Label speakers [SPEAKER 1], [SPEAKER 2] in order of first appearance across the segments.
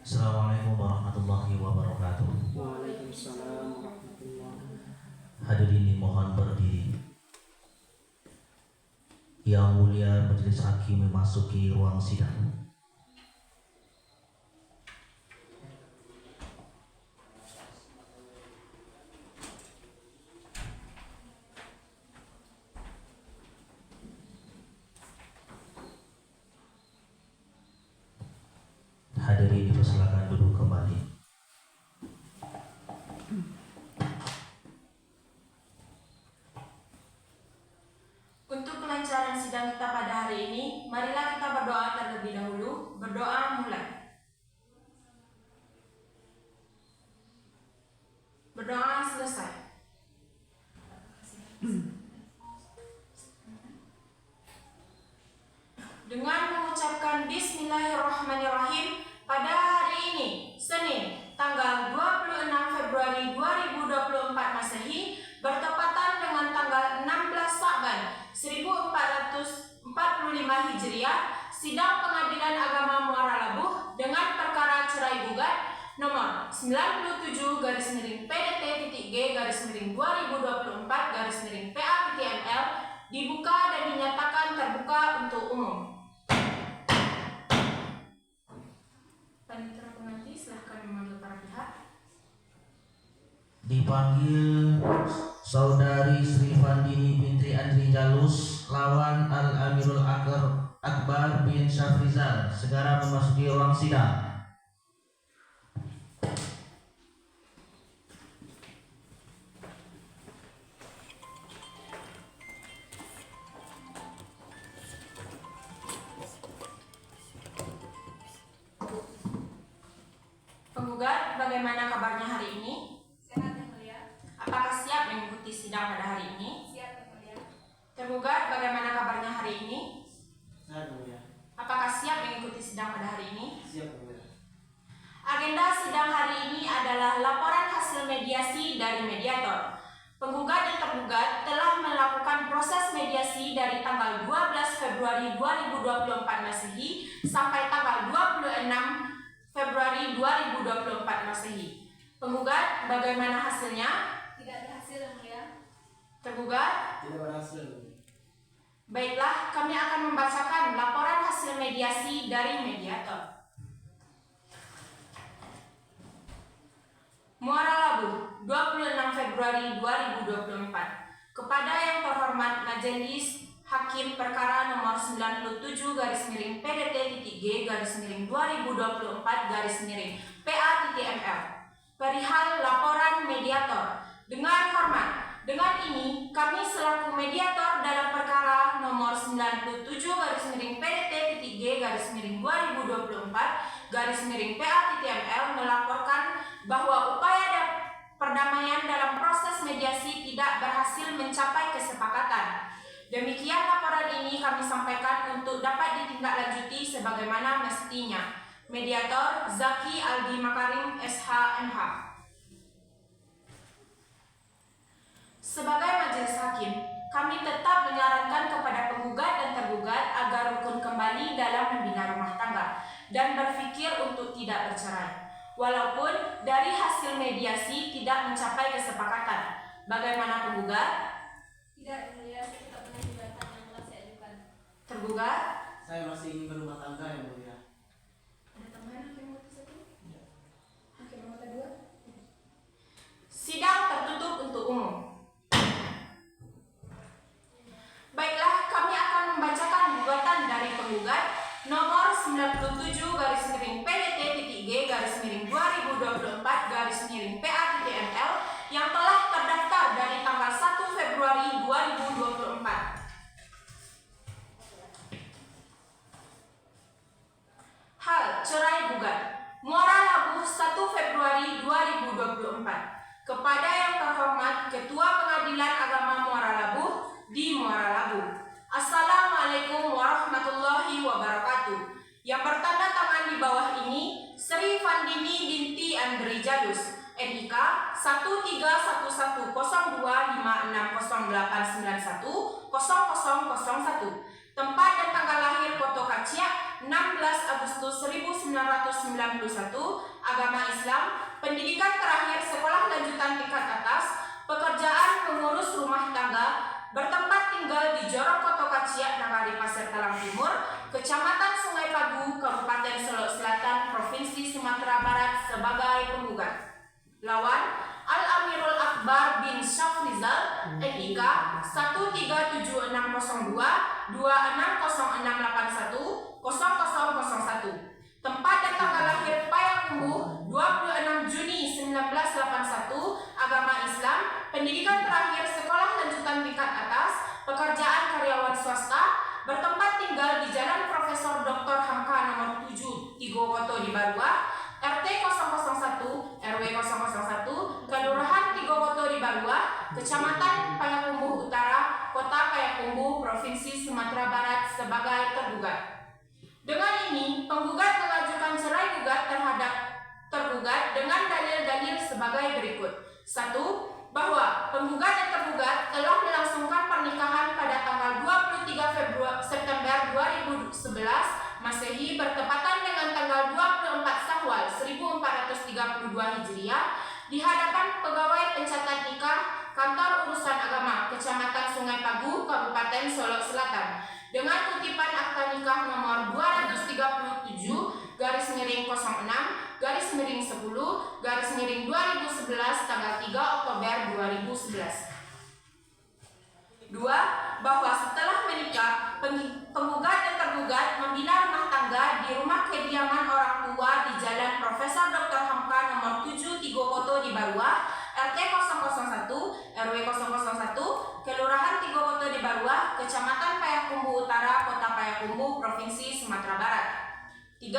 [SPEAKER 1] Assalamualaikum warahmatullahi wabarakatuh.
[SPEAKER 2] Waalaikumsalam warahmatullahi.
[SPEAKER 1] Hadirin dimohon berdiri. Yang mulia majelis hakim memasuki ruang sidang. Hadirin dipersilakan duduk kembali.
[SPEAKER 3] Untuk kelancaran sidang kita pada hari ini, marilah kita berdoa terlebih dahulu. Berdoa mulai. Berdoa selesai. Dengan mengucapkan Bismillahirrahmanirrahim, pada hari ini, Senin, tanggal 26 Februari 2024 Masehi, bertepatan dengan tanggal 16 Sa'ban 1445 Hijriah, sidang Pengadilan Agama Muara Labuh dengan perkara cerai gugat nomor 97-G/P-2024-PA-ML dibuka dan dinyatakan terbuka untuk umum. Panitera pengantin silahkan memanggil para pihak.
[SPEAKER 1] Dipanggil Saudari Sri Fandini binti Andri Jalus lawan Al Amirul Akbar bin Syafrizal segera memasuki ruang sidang.
[SPEAKER 3] Penggugat, bagaimana kabarnya hari ini?
[SPEAKER 4] Sehat yang mulia.
[SPEAKER 3] Apakah siap mengikuti sidang pada hari ini?
[SPEAKER 4] Siap yang mulia.
[SPEAKER 3] Tergugat, bagaimana kabarnya hari ini?
[SPEAKER 2] Sehat yang mulia.
[SPEAKER 3] Apakah siap mengikuti sidang pada hari ini?
[SPEAKER 2] Siap yang mulia.
[SPEAKER 3] Agenda sidang hari ini adalah laporan hasil mediasi dari mediator. Penggugat dan tergugat telah melakukan proses mediasi dari tanggal 12 Februari 2024 Masehi sampai tanggal 26 Februari 2024 Masehi. Penggugat, bagaimana hasilnya?
[SPEAKER 4] Tidak berhasil yang mulia.
[SPEAKER 3] Tergugat?
[SPEAKER 2] Tidak berhasil.
[SPEAKER 3] Baiklah, kami akan membacakan laporan hasil mediasi dari mediator. Muara Labuh, 26 Februari 2024. Kepada yang terhormat Majelis Hakim Perkara nomor 97-PDT-G/2024-PA-ML perihal laporan mediator. Dengan hormat, dengan ini kami selaku mediator dalam perkara nomor 97-PDT-G/2024-PA-ML melaporkan bahwa upaya perdamaian dalam proses mediasi tidak berhasil mencapai kesepakatan. Demikian laporan ini kami sampaikan untuk dapat ditindaklanjuti sebagaimana mestinya. Mediator Zaki Aldi Makarim SH.MH. Sebagai majelis hakim, kami tetap menyarankan kepada penggugat dan tergugat agar rukun kembali dalam membina rumah tangga dan berfikir untuk tidak bercerai. Walaupun dari hasil mediasi tidak mencapai kesepakatan. Bagaimana penggugat?
[SPEAKER 4] Tidak yang mulia, saya tetap menaiki gugatan yang telah saya ajukan.
[SPEAKER 3] Tergugat?
[SPEAKER 2] Saya masih ingin berumah tangga yang mulia.
[SPEAKER 3] Ada tambahan hakim anggota 1?
[SPEAKER 2] Ya.
[SPEAKER 3] Hakim anggota 2? Sidang tertutup untuk umum. Baiklah, kami akan membacakan gugatan dari penggugat nomor 97-G/P-2024-PA-ML yang telah terdaftar dari tanggal 1 Februari 2024. Hal cerai gugat Muara Labuh 1 Februari 2024. Kepada yang terhormat Ketua Pengadilan Agama Muara Labuh di Muara Labuh. Assalamualaikum warahmatullahi wabarakatuh. Yang bertanda tangan di bawah ini Sri Fandini binti Andri Jalus, NIK 13110256089100001 Tempat dan tanggal lahir Koto Kacia 16 Agustus 1991, agama Islam, pendidikan terakhir sekolah lanjutan tingkat atas, pekerjaan pengurus rumah tangga, bertempat tinggal di Jorong Koto Kacia, Nagari Pasir Talang Timur, Kecamatan Sungai Pagu, Kabupaten Solok Selatan, Provinsi Sumatera Barat sebagai penggugat. Lawan Al-Amirul Akbar bin Syafrizal, NIK 137602 260681 0001. Tempat dan tanggal lahir Payakumbuh 26 Juni 1981, agama Islam, pendidikan terakhir sekolah lanjutan tingkat atas, pekerjaan karyawan swasta, bertempat tinggal di Jalan Profesor Dr. Hamka nomor 7, Tigo Koto di Barua, RT 001, RW 001, Kelurahan Tigo Koto di Barua, Kecamatan Payakumbuh Utara, Kota Payakumbuh, Provinsi Sumatera Barat sebagai tergugat. Dengan ini, penggugat mengajukan cerai gugat terhadap tergugat dengan dalil-dalil sebagai berikut. 1. Bahwa penggugat dan tergugat telah melangsungkan pernikahan pada tanggal 23 September 2011 Masehi bertepatan dengan tanggal 24 Syawal 1432 Hijriah di hadapan pegawai pencatat nikah Kantor Urusan Agama Kecamatan Sungai Pagu, Kabupaten Solok Selatan dengan kutipan akta nikah nomor 237-06-10-2011 tanggal 3 Oktober 2011. 2. Bahwa setelah menikah, penggugat dan tergugat membina rumah tangga di rumah kediaman orang tua di Jalan Profesor Dr. Hamka nomor 7 Tigo Koto di Barua, RT 001, RW 001, Kelurahan Tigo Koto di Barua, Kecamatan Payakumbuh Utara, Kota Payakumbuh, Provinsi Sumatera Barat. 3.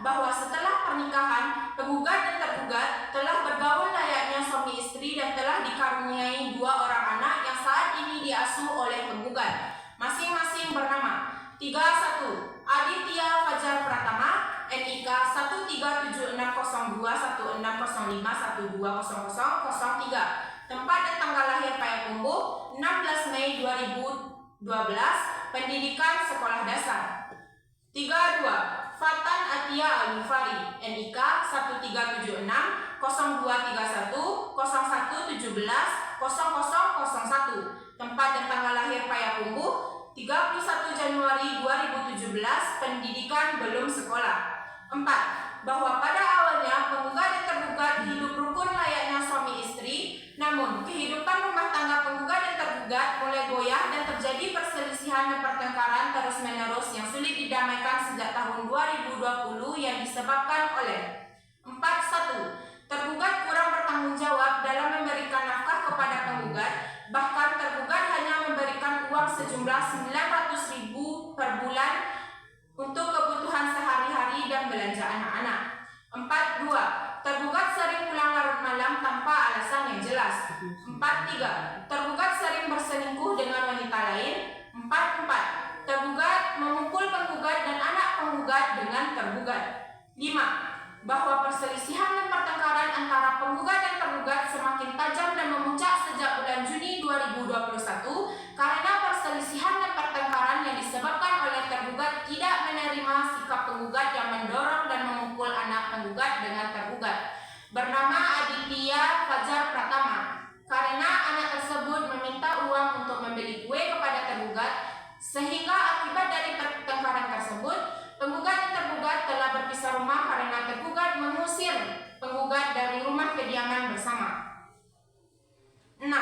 [SPEAKER 3] Bahwa setelah pernikahan, penggugat dan tergugat telah bergaul layaknya suami istri dan telah dikaruniai 2 orang anak yang saat ini diasuh oleh penggugat, masing-masing bernama 31. Aditya Fajar Pratama, NIK 1376016051200003, tempat dan tanggal lahir Payakumbuh 16 Mei 2012, pendidikan sekolah dasar. 32. Fatan Atia Al-Mufari, NIK 1376-0231-0117-0001, tempat dan tanggal lahir Payakumbuh 31 Januari 2017, pendidikan belum sekolah. 4. Bahwa pada awalnya penggugat dan tergugat hidup rukun layaknya suami istri, namun kehidupan rumah tangga penggugat dan tergugat mulai goyah dan terjadi perselisihan dan pertengkaran terus-menerus yang sulit didamaikan sejak tahun 2020 yang disebabkan oleh 4.1. Tergugat kurang bertanggung jawab dalam memberikan nafkah kepada penggugat, bahkan tergugat hanya memberikan uang sejumlah 900.000 per bulan untuk kebutuhan sehari-hari dan belanja anak-anak. 4.2. Tergugat sering pulang larut malam tanpa alasan yang jelas. 4.3. Tergugat sering berselingkuh dengan wanita lain. 4.4. Tergugat memukul penggugat dan anak penggugat dengan tergugat. 5. Bahwa perselisihan dan pertengkaran antara penggugat dan tergugat semakin tajam dan memuncak sejak bulan Juni 2021 karena perselisihan dan pertengkaran yang disebabkan oleh tergugat tidak menerima sikap penggugat yang mendorong dan memukul anak penggugat dengan tergugat bernama Aditya Fajar Pratama karena anak tersebut meminta uang untuk membeli kue kepada tergugat, sehingga akibat dari pertengkaran tersebut penggugat dan tergugat telah berpisah rumah karena tergugat mengusir penggugat dari rumah kediaman bersama. 6.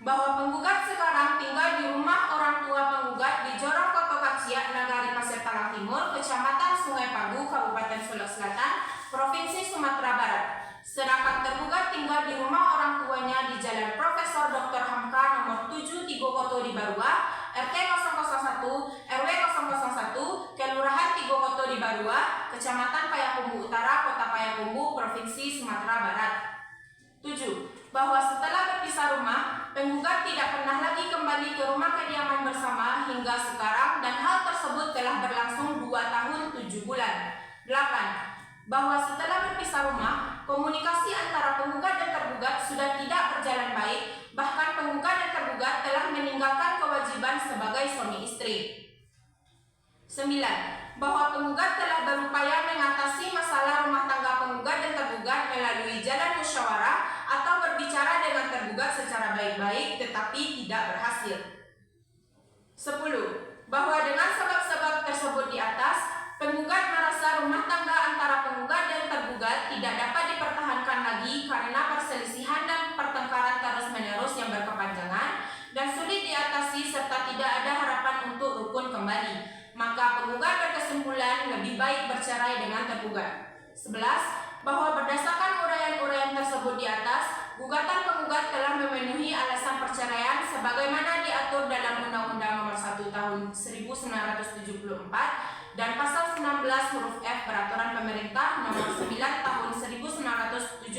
[SPEAKER 3] Bahwa penggugat sekarang tinggal di rumah orang tua penggugat di Jorong Koto Kacia, Nagari Pasir Talang Timur, Kecamatan Sungai Pagu, Kabupaten Solok Selatan, Provinsi Sumatera Barat. Sedangkan tergugat tinggal di rumah orang tuanya di Jalan Profesor Dr. Hamka nomor 7 Tigo Koto di Barua, RT 001, RW 001, Kelurahan Tigo Koto di Barua, Kecamatan Payakumbuh Utara, Kota Payakumbuh, Provinsi Sumatera Barat. 7. Bahwa setelah berpisah rumah, penggugat tidak pernah lagi kembali ke rumah kediaman bersama hingga sekarang dan hal tersebut telah berlangsung 2 tahun 7 bulan. 8. Bahwa setelah berpisah rumah, komunikasi antara penggugat dan tergugat sudah tidak berjalan baik, bahkan penggugat dan tergugat telah meninggalkan kewajiban sebagai suami istri. 9. Bahwa penggugat telah berupaya mengatasi masalah rumah tangga penggugat dan tergugat melalui jalan musyawarah atau berbicara dengan tergugat secara baik-baik tetapi tidak berhasil. 10. Bahwa dengan sebab-sebab tersebut di atas, penggugat merasa rumah tangga antara penggugat dan tergugat tidak dapat dipertahankan lagi karena perselisihan dan pertengkaran terus-menerus yang berkepanjangan dan sulit diatasi serta tidak ada harapan untuk rukun kembali. Maka penggugat berkesimpulan lebih baik bercerai dengan tergugat. 11. Bahwa berdasarkan uraian-uraian tersebut di atas, gugatan penggugat telah memenuhi alasan perceraian sebagaimana diatur dalam Undang-Undang Nomor 1 Tahun 1974 dan Pasal 19 huruf F Peraturan Pemerintah Nomor 9 Tahun 1975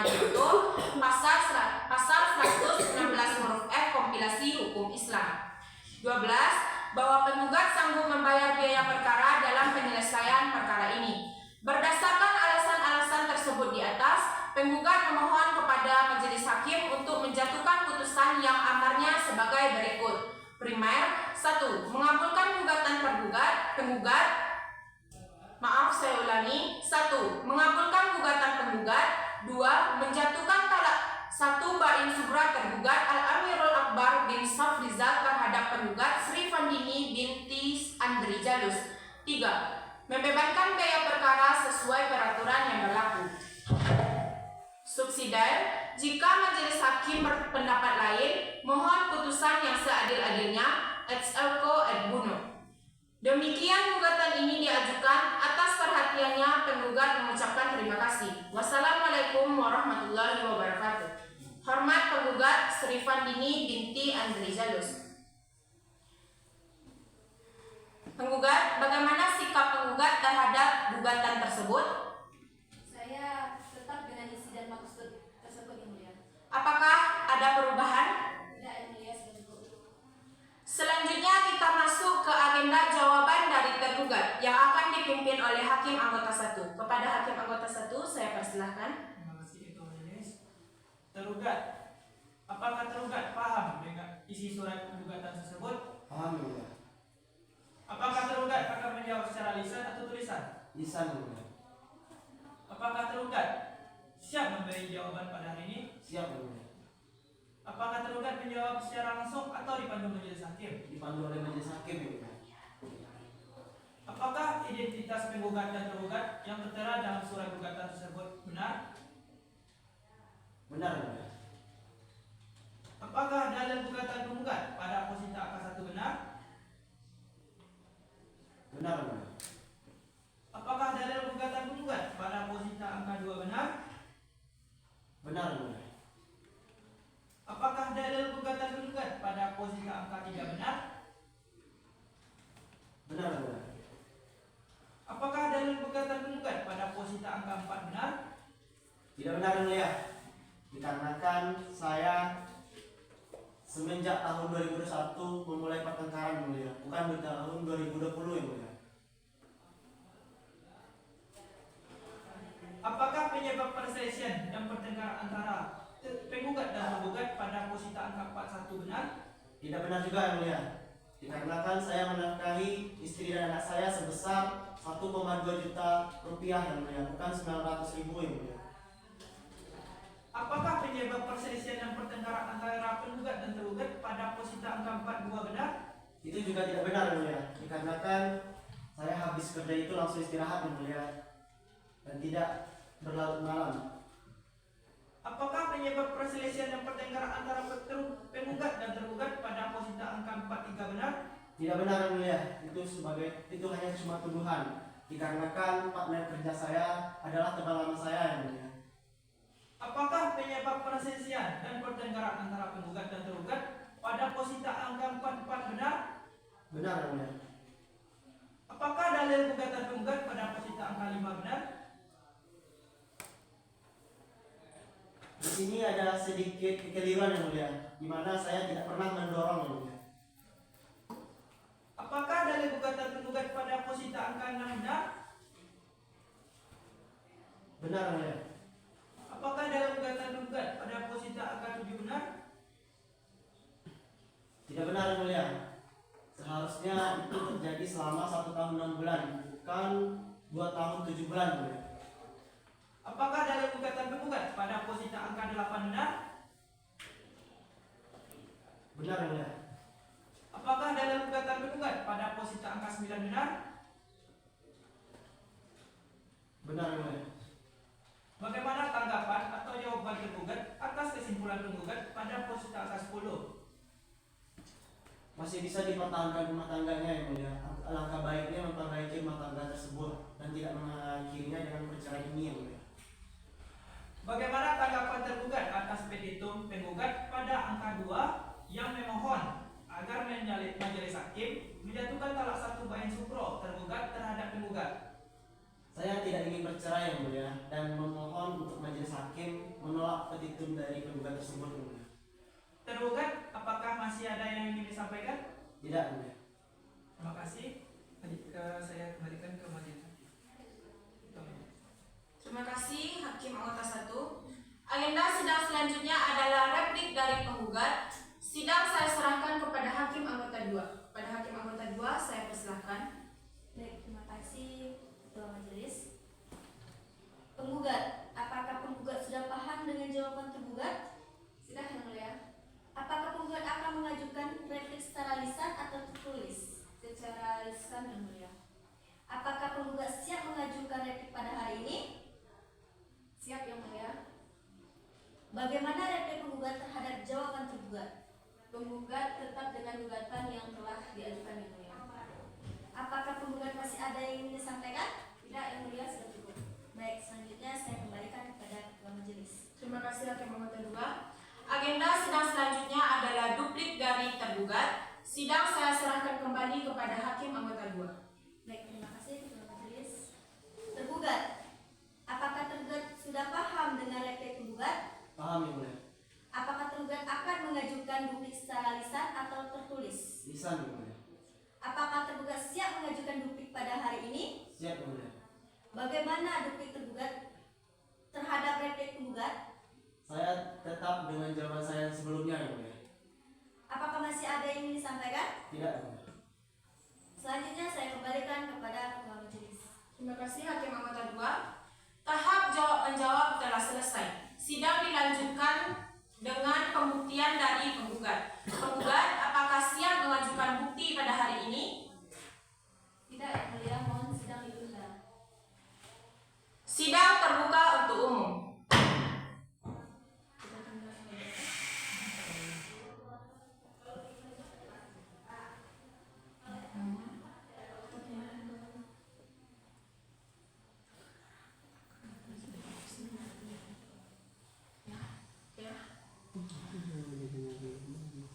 [SPEAKER 3] junto Pasal 116 huruf F Kompilasi Hukum Islam. 12. Bahwa penggugat sanggup membayar biaya perkara dalam penyelesaian perkara ini. Berdasarkan alasan-alasan tersebut di atas, penggugat memohon kepada majelis hakim untuk menjatuhkan putusan yang amarnya sebagai berikut. Primer, 1. Mengabulkan gugatan penggugat. 1. Mengabulkan gugatan penggugat. 2. Menjatuhkan talak 1. Bain Sugra tergugat Al-Amirul Akbar bin Safrizal terhadap penggugat Sri Fandini binti Andri Jalus. 3. Membebaskan biaya perkara sesuai peraturan yang berlaku. Subsidiar, jika majelis hakim berpendapat lain, mohon putusan yang seadil-adilnya et elko et buno. Demikian gugatan ini diajukan. Atas perhatiannya penggugat mengucapkan terima kasih. Wassalamualaikum warahmatullahi wabarakatuh. Hormat penggugat Sri Fandini binti Andri Jalus. Penggugat, bagaimana sikap penggugat terhadap gugatan tersebut?
[SPEAKER 4] Saya tetap dengan isi dan maksud tersebut, Yang Mulia.
[SPEAKER 3] Apakah ada perubahan?
[SPEAKER 4] Tidak, Yang Mulia, sudah cukup.
[SPEAKER 3] Selanjutnya kita masuk ke agenda jawaban dari tergugat yang akan dipimpin oleh Hakim Anggota 1. Kepada Hakim Anggota 1 saya persilahkan.
[SPEAKER 2] Terima kasih Ketua Majelis. Tergugat, apakah tergugat paham dengan isi surat gugatan tersebut?
[SPEAKER 5] Paham, Yang Mulia.
[SPEAKER 2] Apakah tergugat akan menjawab secara lisan atau tulisan?
[SPEAKER 5] Lisan, Yang Mulia.
[SPEAKER 2] Apakah tergugat siap memberi jawaban pada hari ini?
[SPEAKER 5] Siap, Yang Mulia.
[SPEAKER 2] Apakah tergugat menjawab secara langsung atau dipandu majelis hakim?
[SPEAKER 5] Dipandu oleh majelis hakim, Yang Mulia.
[SPEAKER 2] Apakah identitas penggugat dan tergugat yang tertera dalam surat gugatan tersebut benar?
[SPEAKER 5] Benar, Yang Mulia.
[SPEAKER 2] Apakah dalil gugatan penggugat pada posita angka 1 benar?
[SPEAKER 5] Benar, Yang Mulia.
[SPEAKER 2] Apakah dalil gugatan penggugat pada posita angka 2 benar?
[SPEAKER 5] Benar, Yang Mulia.
[SPEAKER 2] Apakah dalil gugatan penggugat pada posita angka 3 benar?
[SPEAKER 5] Benar, Yang Mulia.
[SPEAKER 2] Apakah dalil gugatan penggugat pada posita angka 4 benar?
[SPEAKER 5] Tidak benar, Yang Mulia. Dikarenakan saya semenjak tahun 2021 memulai pertengkaran, Yang Mulia, bukan di tahun 2020, Yang Mulia.
[SPEAKER 2] Apakah penyebab perselisihan dan pertengkaran antara penggugat dan tergugat pada posita angka 41 benar?
[SPEAKER 5] Tidak benar juga, Yang Mulia. Dikarenakan saya menafkahi istri dan anak saya sebesar 1,2 juta rupiah, Yang Mulia, bukan 900.000, Yang Mulia.
[SPEAKER 2] Apakah penyebab perselisihan dan pertengkaran antara penggugat dan tergugat pada posita angka 42 benar?
[SPEAKER 5] Itu juga tidak benar, Yang Mulia. Dikarenakan saya habis kerja itu langsung istirahat, Yang Mulia, dan tidak berlarut malam.
[SPEAKER 2] Apakah penyebab perselisihan dan pertengkaran antara penggugat dan tergugat pada posita angka 43 benar?
[SPEAKER 5] Tidak benar, Yang Mulia. Itu hanya cuma tuduhan. Dikarenakan partner kerja saya adalah teman lama saya, Yang Mulia.
[SPEAKER 2] Apakah penyebab perselisihan dan pertengkaran antara penggugat dan tergugat pada posita angka 44 benar?
[SPEAKER 5] Benar, Yang Mulia.
[SPEAKER 2] Apakah dalil gugatan penggugat pada posita angka 5 benar?
[SPEAKER 5] Di sini ada sedikit kekeliruan, Yang Mulia, di mana saya tidak pernah mendorong, Yang Mulia.
[SPEAKER 2] Apakah dalil gugatan penggugat pada posita angka 6 benar?
[SPEAKER 5] Benar, Yang Mulia.
[SPEAKER 2] Apakah dalil gugatan penggugat pada posita angka 7 benar?
[SPEAKER 5] Tidak benar, Yang Mulia. Seharusnya itu terjadi selama 1 tahun 6 bulan, bukan 2 tahun 7 bulan, yang mulia.
[SPEAKER 2] Apakah dalil gugatan penggugat pada posita angka 8 benar?
[SPEAKER 5] Benar, yang mulia.
[SPEAKER 2] Apakah dalil gugatan penggugat pada posita angka 9 benar?
[SPEAKER 5] Benar, yang mulia.
[SPEAKER 2] Bagaimana tanggapan atau jawaban tergugat atas kesimpulan penggugat pada posita angka 10?
[SPEAKER 5] Masih bisa dipertahankan rumah tangganya, yang mulia. Alangkah baiknya memperbaiki rumah tangga tersebut dan tidak mengakhirinya dengan bercerai ini, yang mulia.
[SPEAKER 2] Bagaimana tanggapan tergugat atas petitum penggugat pada angka 2 yang memohon agar majelis hakim menjatuhkan talak 1 bain sukro tergugat terhadap penggugat?
[SPEAKER 5] Saya tidak ingin bercerai, yang mulia, dan memohon untuk majelis hakim menolak petitum dari penggugat tersebut, yang mulia.
[SPEAKER 2] Tergugat, apakah masih ada yang ingin disampaikan?
[SPEAKER 5] Tidak, yang mulia.
[SPEAKER 2] Terima kasih. Saya kembalikan ke majelis hakim.
[SPEAKER 3] Terima kasih Hakim Anggota 1. Agenda sidang selanjutnya adalah replik dari penggugat. Sidang saya serahkan kepada Hakim Anggota 2. Pada Hakim Anggota 2 saya persilahkan.
[SPEAKER 4] Baik, terima kasih Ketua Majelis. Penggugat, apakah penggugat sudah paham dengan jawaban tergugat? Silakan, Yang Mulia. Apakah penggugat akan mengajukan replik secara lisan atau tertulis? Secara lisan, Yang Mulia. Apakah penggugat siap mengajukan replik pada hari ini? Siap, Yang Mulia. Bagaimana replik penggugat terhadap jawaban tergugat? Penggugat tetap dengan gugatan yang telah diajukan, Yang Mulia. Apakah penggugat masih ada yang ingin disampaikan? Tidak, Yang Mulia, sudah cukup. Baik, selanjutnya saya kembalikan kepada Ketua Majelis.
[SPEAKER 3] Terima kasih Hakim Anggota 2. Agenda sidang selanjutnya adalah duplik dari tergugat. Sidang saya serahkan kembali kepada Hakim Anggota 2.
[SPEAKER 4] Baik, terima kasih Ketua Majelis. Tergugat, apakah tergugat sudah paham dengan replik penggugat?
[SPEAKER 5] Paham, yang mulia.
[SPEAKER 4] Apakah tergugat akan mengajukan duplik secara lisan atau tertulis?
[SPEAKER 5] Lisan, yang mulia.
[SPEAKER 4] Apakah tergugat siap mengajukan duplik pada hari ini?
[SPEAKER 5] Siap, yang mulia.
[SPEAKER 4] Bagaimana duplik tergugat terhadap replik penggugat?
[SPEAKER 5] Saya tetap dengan jawaban saya yang sebelumnya, yang mulia.
[SPEAKER 4] Apakah masih ada yang ingin disampaikan?
[SPEAKER 5] Tidak, yang mulia.
[SPEAKER 4] Selanjutnya saya kembalikan kepada Ketua Majelis.
[SPEAKER 3] Terima kasih Hakim Anggota 2. Tahap jawab-menjawab telah selesai. Sidang dilanjutkan dengan pembuktian dari penggugat. Penggugat, apakah siap mengajukan bukti pada hari ini?
[SPEAKER 4] Tidak, Yang Mulia, mohon sidang ditunda.
[SPEAKER 3] Sidang terbuka untuk umum.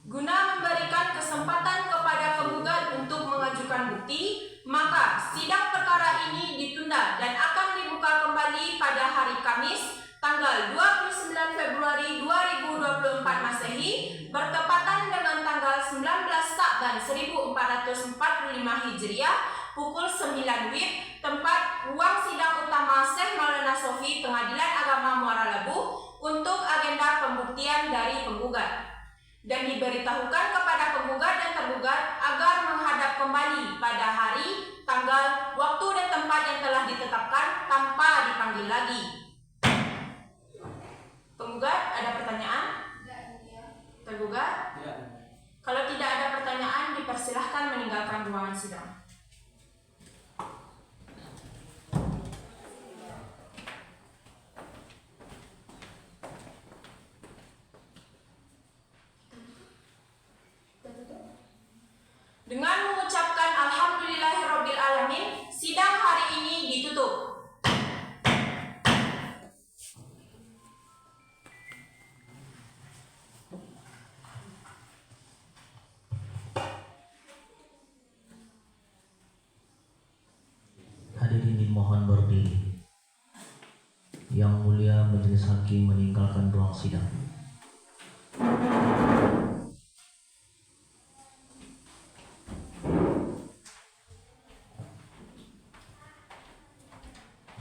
[SPEAKER 3] Guna memberikan kesempatan kepada penggugat untuk mengajukan bukti, maka sidang perkara ini ditunda dan akan dibuka kembali pada hari Kamis, tanggal 29 Februari 2024 Masehi, bertepatan dengan tanggal 19 Sa'ban 1445 Hijriah, pukul 9 WIB, tempat ruang sidang utama Syekh Maulana Sofi, Pengadilan Agama Muara Labuh, untuk agenda pembuktian dari penggugat. Dan diberitahukan kepada penggugat dan tergugat agar menghadap kembali pada hari, tanggal, waktu dan tempat yang telah ditetapkan tanpa dipanggil lagi. Penggugat, ada pertanyaan?
[SPEAKER 4] Tidak, Yang Mulia.
[SPEAKER 3] Tergugat?
[SPEAKER 5] Tidak, yang mulia.
[SPEAKER 3] Kalau tidak ada pertanyaan, dipersilahkan meninggalkan ruangan sidang. Dengan mengucapkan Alhamdulillahirabbil alamin, sidang hari ini ditutup.
[SPEAKER 1] Hadirin dimohon berdiri. Yang mulia majelis hakim meninggalkan ruang sidang.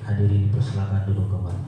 [SPEAKER 1] Hadirin persilakan duduk kembali.